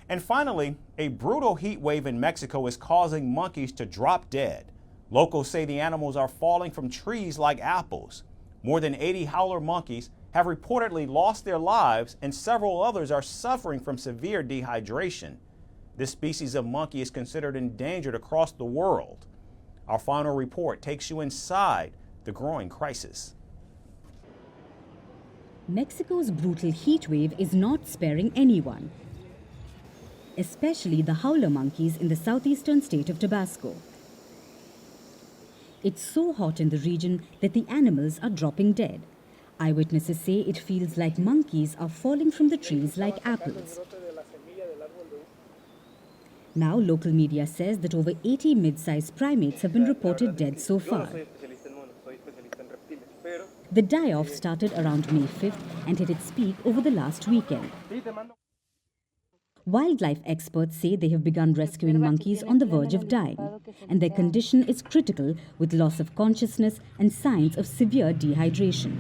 And finally, a brutal heat wave in Mexico is causing monkeys to drop dead. Locals say the animals are falling from trees like apples. More than 80 howler monkeys have reportedly lost their lives, and several others are suffering from severe dehydration. This species of monkey is considered endangered across the world. Our final report takes you inside the growing crisis. Mexico's brutal heat wave is not sparing anyone, especially the howler monkeys in the southeastern state of Tabasco. It's so hot in the region that the animals are dropping dead. Eyewitnesses say it feels like monkeys are falling from the trees like apples. Now, local media says that over 80 mid-sized primates have been reported dead so far. The die-off started around May 5th and hit its peak over the last weekend. Wildlife experts say they have begun rescuing monkeys on the verge of dying, and their condition is critical with loss of consciousness and signs of severe dehydration.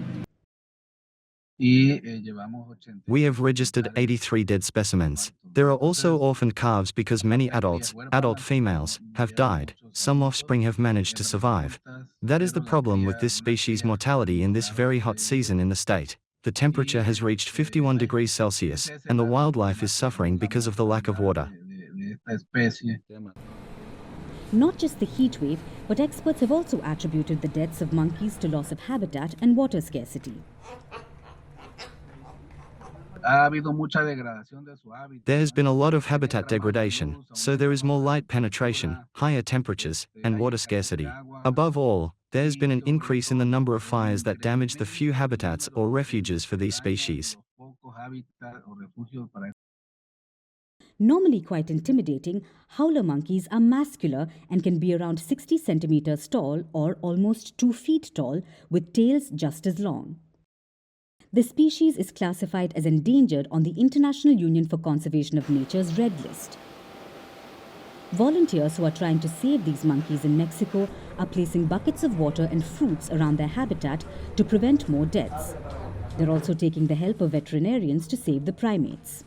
We have registered 83 dead specimens. There are also orphaned calves because many adult females, have died. Some offspring have managed to survive. That is the problem with this species' mortality in this very hot season in the state. The temperature has reached 51 degrees Celsius, and the wildlife is suffering because of the lack of water. Not just the heat wave, but experts have also attributed the deaths of monkeys to loss of habitat and water scarcity. There has been a lot of habitat degradation, so there is more light penetration, higher temperatures, and water scarcity. Above all, there has been an increase in the number of fires that damage the few habitats or refuges for these species. Normally quite intimidating, howler monkeys are muscular and can be around 60 centimeters tall or almost 2 feet tall, with tails just as long. The species is classified as endangered on the International Union for Conservation of Nature's Red List. Volunteers who are trying to save these monkeys in Mexico are placing buckets of water and fruits around their habitat to prevent more deaths. They're also taking the help of veterinarians to save the primates.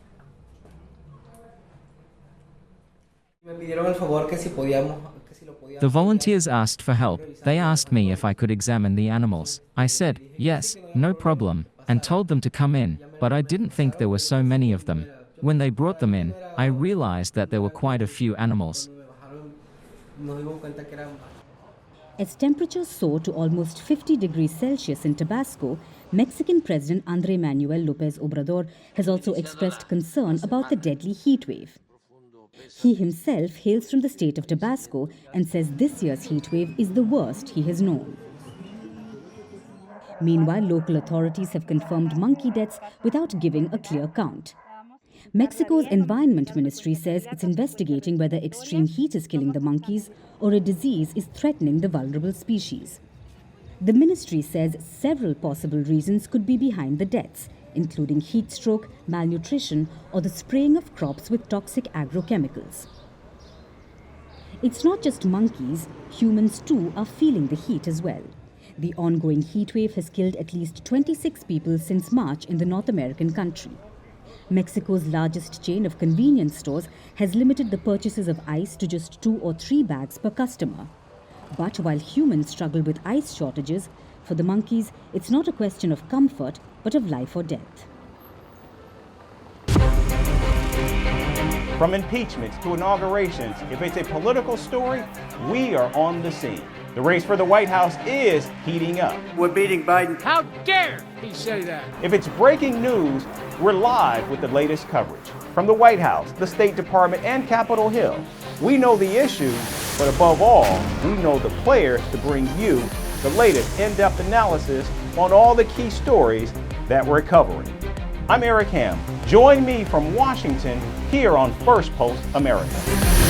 The volunteers asked for help. They asked me if I could examine the animals. I said, yes, no problem, and told them to come in, but I didn't think there were so many of them. When they brought them in, I realized that there were quite a few animals. As temperatures soar to almost 50 degrees Celsius in Tabasco, Mexican President Andrés Manuel López Obrador has also expressed concern about the deadly heat wave. He himself hails from the state of Tabasco and says this year's heat wave is the worst he has known. Meanwhile, local authorities have confirmed monkey deaths without giving a clear count. Mexico's Environment Ministry says it's investigating whether extreme heat is killing the monkeys or a disease is threatening the vulnerable species. The ministry says several possible reasons could be behind the deaths, including heat stroke, malnutrition, or the spraying of crops with toxic agrochemicals. It's not just monkeys, humans too are feeling the heat as well. The ongoing heat wave has killed at least 26 people since March in the North American country. Mexico's largest chain of convenience stores has limited the purchases of ice to just 2 or 3 bags per customer. But while humans struggle with ice shortages, for the monkeys, it's not a question of comfort, but of life or death. From impeachments to inaugurations, if it's a political story, we are on the scene. The race for the White House is heating up. We're beating Biden. How dare he say that? If it's breaking news, we're live with the latest coverage. From the White House, the State Department, and Capitol Hill, we know the issues, but above all, we know the players to bring you the latest in-depth analysis on all the key stories that we're covering. I'm Eric Ham. Join me from Washington here on Firstpost America.